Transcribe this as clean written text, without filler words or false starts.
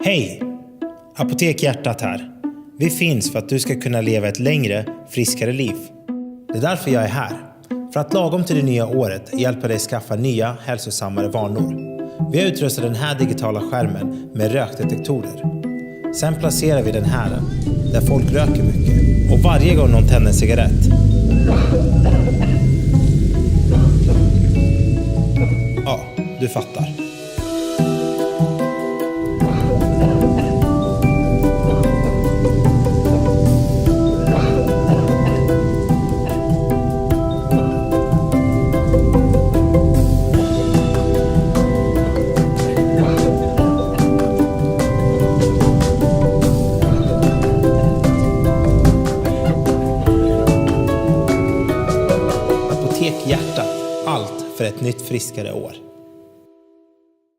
Hej! Apotek Hjärtat här. Vi finns för att du ska kunna leva ett längre, friskare liv. Det är därför jag är här. För att lagom till det nya året hjälpa dig skaffa nya, hälsosammare vanor. Vi har utrustat den här digitala skärmen med rökdetektorer. Sen placerar vi den här där folk röker mycket. Och varje gång någon tänder en cigarett. Ja, du fattar. Apotek Hjärtat. Allt för ett nytt friskare år.